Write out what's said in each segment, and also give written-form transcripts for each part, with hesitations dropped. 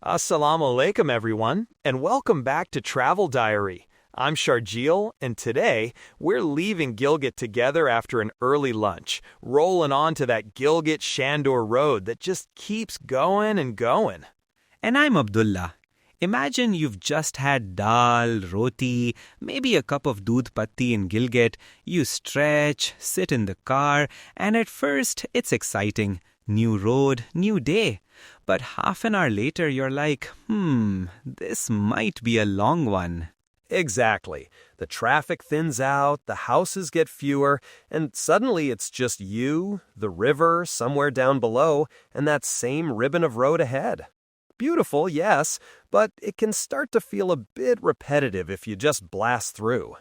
Assalamu alaikum, everyone, and welcome back to Travel Diary. I'm Sharjeel, and today we're leaving Gilgit together after an early lunch, rolling on to that Gilgit Shandur road that just keeps going and going. And I'm Abdullah. Imagine you've just had dal, roti, maybe a cup of doodh patti in Gilgit. You stretch, sit in the car, and at first it's exciting. New road, new day. But half an hour later you're like, this might be a long one. Exactly. The traffic thins out, the houses get fewer, and suddenly it's just you, the river somewhere down below, and that same ribbon of road ahead. Beautiful, yes, but it can start to feel a bit repetitive if you just blast through.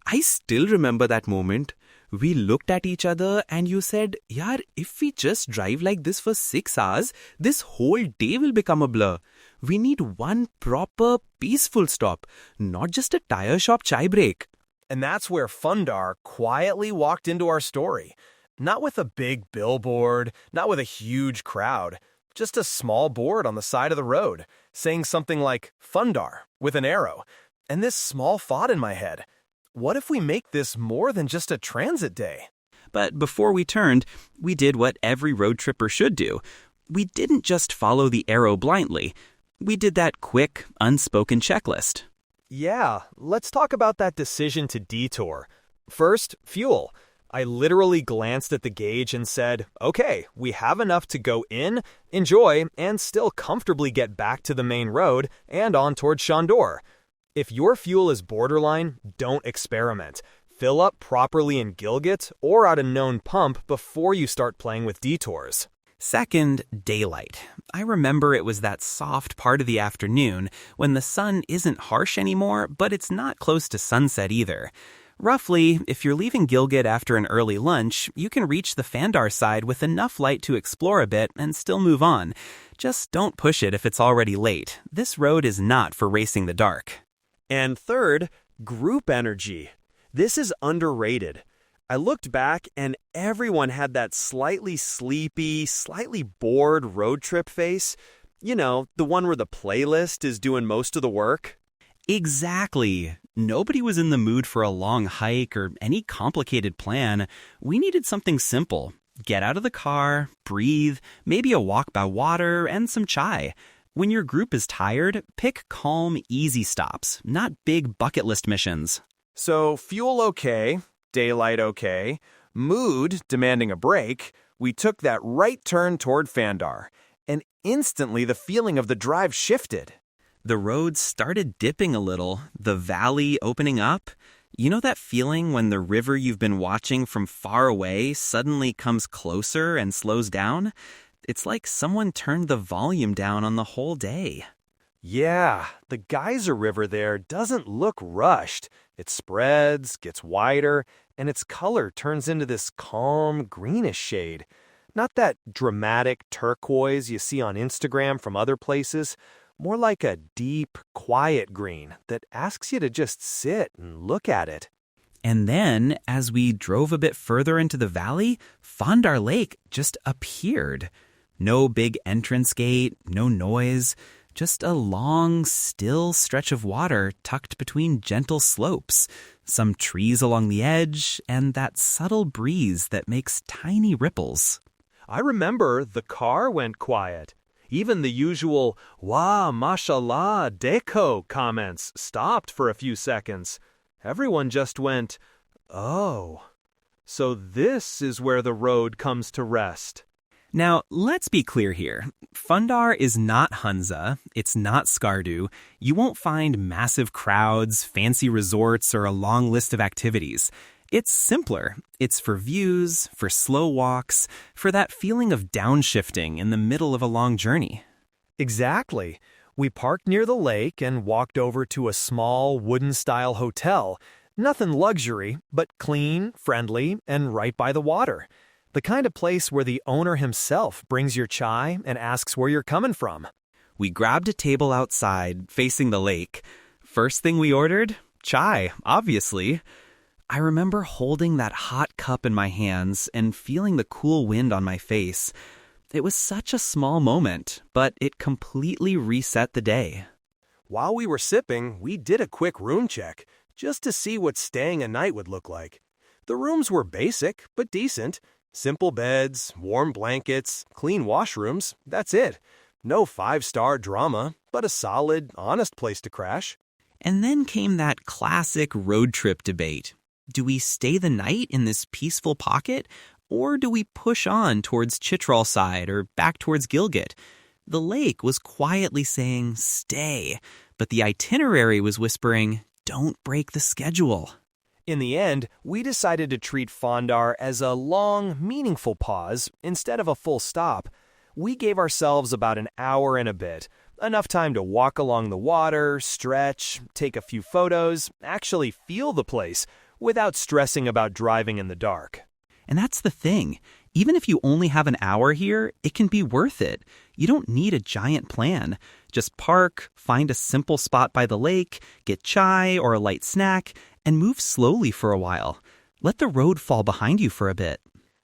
I still remember that moment. We looked at each other and you said, Yaar, if we just drive like this for 6 hours, this whole day will become a blur. We need one proper, peaceful stop, not just a tire shop chai break. And that's where Phandar quietly walked into our story. Not with a big billboard, not with a huge crowd, just a small board on the side of the road, saying something like Phandar with an arrow. And this small thought in my head. What if we make this more than just a transit day? But before we turned, we did what every road tripper should do. We didn't just follow the arrow blindly. We did that quick, unspoken checklist. Yeah, let's talk about that decision to detour. First, fuel. I literally glanced at the gauge and said, okay, we have enough to go in, enjoy, and still comfortably get back to the main road and on towards Shandur. If your fuel is borderline, don't experiment. Fill up properly in Gilgit or at a known pump before you start playing with detours. Second, daylight. I remember it was that soft part of the afternoon when the sun isn't harsh anymore, but it's not close to sunset either. Roughly, if you're leaving Gilgit after an early lunch, you can reach the Phandar side with enough light to explore a bit and still move on. Just don't push it if it's already late. This road is not for racing the dark. And third, group energy. This is underrated. I looked back and everyone had that slightly sleepy, slightly bored road trip face. You know, the one where the playlist is doing most of the work. Exactly. Nobody was in the mood for a long hike or any complicated plan. We needed something simple. Get out of the car, breathe, maybe a walk by water, and some chai. When your group is tired, pick calm, easy stops, not big bucket list missions. So, fuel okay, daylight okay, mood demanding a break, we took that right turn toward Phandar, and instantly the feeling of the drive shifted. The road started dipping a little, the valley opening up. You know that feeling when the river you've been watching from far away suddenly comes closer and slows down? It's like someone turned the volume down on the whole day. Yeah, the geyser river there doesn't look rushed. It spreads, gets wider, and its color turns into this calm, greenish shade. Not that dramatic turquoise you see on Instagram from other places, more like a deep, quiet green that asks you to just sit and look at it. And then, as we drove a bit further into the valley, Phandar Lake just appeared. No big entrance gate, no noise, just a long, still stretch of water tucked between gentle slopes, some trees along the edge, and that subtle breeze that makes tiny ripples. I remember the car went quiet. Even the usual, "Wow, mashallah, deco" comments stopped for a few seconds. Everyone just went, oh, so this is where the road comes to rest. Now, let's be clear here. Phandar is not Hunza. It's not Skardu. You won't find massive crowds, fancy resorts, or a long list of activities. It's simpler. It's for views, for slow walks, for that feeling of downshifting in the middle of a long journey. Exactly. We parked near the lake and walked over to a small wooden-style hotel. Nothing luxury, but clean, friendly, and right by the water. The kind of place where the owner himself brings your chai and asks where you're coming from. We grabbed a table outside, facing the lake. First thing we ordered? Chai, obviously. I remember holding that hot cup in my hands and feeling the cool wind on my face. It was such a small moment, but it completely reset the day. While we were sipping, we did a quick room check, just to see what staying a night would look like. The rooms were basic, but decent. Simple beds, warm blankets, clean washrooms, that's it. No five-star drama, but a solid, honest place to crash. And then came that classic road trip debate. Do we stay the night in this peaceful pocket, or do we push on towards Chitral side or back towards Gilgit? The lake was quietly saying, stay, but the itinerary was whispering, don't break the schedule. In the end, we decided to treat Phandar as a long, meaningful pause instead of a full stop. We gave ourselves about an hour and a bit, enough time to walk along the water, stretch, take a few photos, actually feel the place, without stressing about driving in the dark. And that's the thing. Even if you only have an hour here, it can be worth it. You don't need a giant plan. Just park, find a simple spot by the lake, get chai or a light snack, and move slowly for a while. Let the road fall behind you for a bit.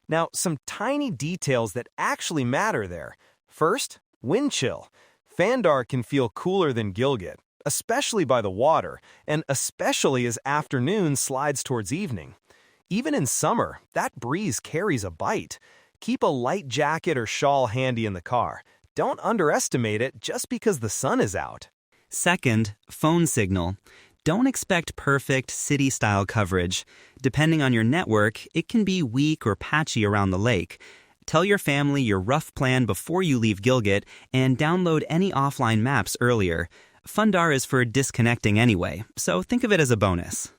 Now, some tiny details that actually matter there. First, wind chill. Phandar can feel cooler than Gilgit, especially by the water, and especially as afternoon slides towards evening. Even in summer, that breeze carries a bite. Keep a light jacket or shawl handy in the car. Don't underestimate it just because the sun is out. Second, phone signal. Don't expect perfect city-style coverage. Depending on your network, it can be weak or patchy around the lake. Tell your family your rough plan before you leave Gilgit and download any offline maps earlier. Phandar is for disconnecting anyway, so think of it as a bonus.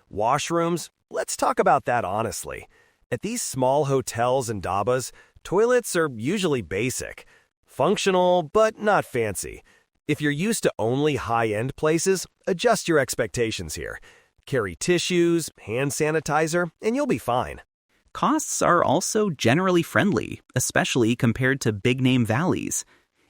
Washrooms? Let's talk about that honestly. At these small hotels and dabas, toilets are usually basic. Functional, but not fancy. If you're used to only high-end places, adjust your expectations here. Carry tissues, hand sanitizer, and you'll be fine. Costs are also generally friendly, especially compared to big-name valleys.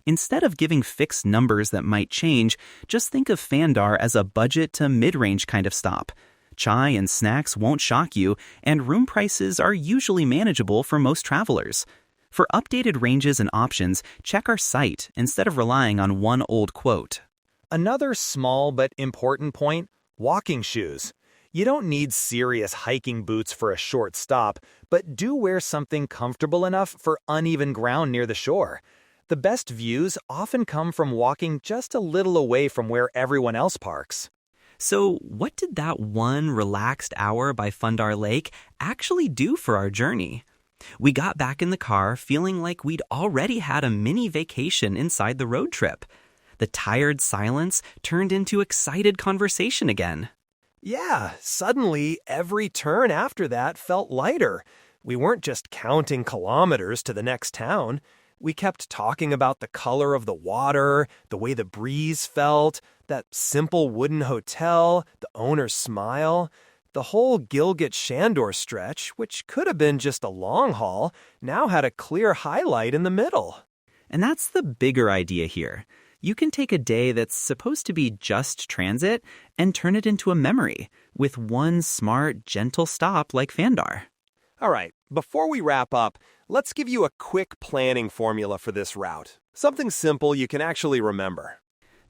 Instead of giving fixed numbers that might change, just think of Phandar as a budget to mid-range kind of stop. Chai and snacks won't shock you, and room prices are usually manageable for most travelers. For updated ranges and options, check our site instead of relying on one old quote. Another small but important point, walking shoes. You don't need serious hiking boots for a short stop, but do wear something comfortable enough for uneven ground near the shore. The best views often come from walking just a little away from where everyone else parks. So what did that one relaxed hour by Phandar Lake actually do for our journey? We got back in the car feeling like we'd already had a mini vacation inside the road trip. The tired silence turned into excited conversation again. Yeah, suddenly every turn after that felt lighter. We weren't just counting kilometers to the next town. We kept talking about the color of the water, the way the breeze felt, that simple wooden hotel, the owner's smile. The whole Gilgit Shandur stretch, which could have been just a long haul, now had a clear highlight in the middle. And that's the bigger idea here. You can take a day that's supposed to be just transit and turn it into a memory with one smart, gentle stop like Phandar. All right, before we wrap up, let's give you a quick planning formula for this route. Something simple you can actually remember.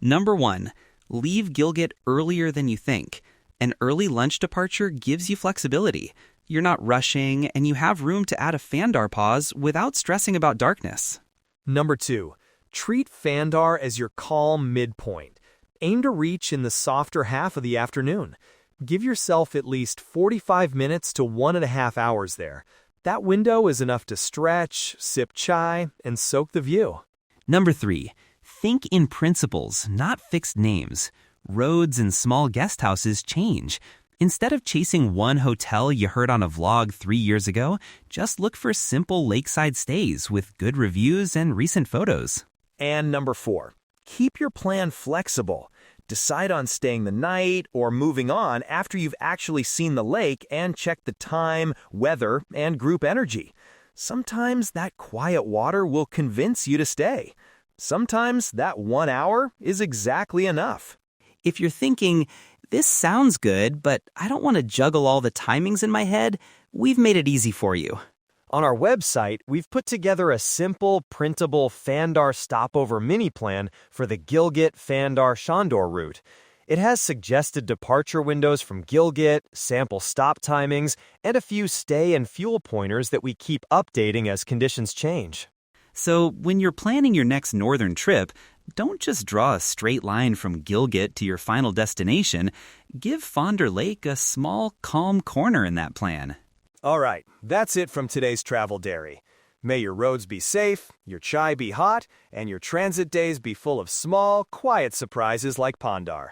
Number 1, leave Gilgit earlier than you think. An early lunch departure gives you flexibility. You're not rushing, and you have room to add a Phandar pause without stressing about darkness. Number 2, treat Phandar as your calm midpoint. Aim to reach in the softer half of the afternoon. Give yourself at least 45 minutes to 1.5 hours there. That window is enough to stretch, sip chai, and soak the view. Number 3, think in principles, not fixed names. Roads and small guest houses change. Instead of chasing one hotel you heard on a vlog 3 years ago, just look for simple lakeside stays with good reviews and recent photos. And number 4, keep your plan flexible. Decide on staying the night or moving on after you've actually seen the lake and checked the time, weather, and group energy. Sometimes that quiet water will convince you to stay. Sometimes that 1 hour is exactly enough. If you're thinking, this sounds good, but I don't want to juggle all the timings in my head, we've made it easy for you. On our website, we've put together a simple, printable Phandar stopover mini plan for the Gilgit-Phandar-Shandur route. It has suggested departure windows from Gilgit, sample stop timings, and a few stay and fuel pointers that we keep updating as conditions change. So, when you're planning your next northern trip, don't just draw a straight line from Gilgit to your final destination. Give Phandar Lake a small, calm corner in that plan. All right, that's it from today's Travel Dairy. May your roads be safe, your chai be hot, and your transit days be full of small, quiet surprises like Phandar.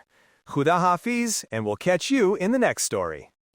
Khuda Hafiz, and we'll catch you in the next story.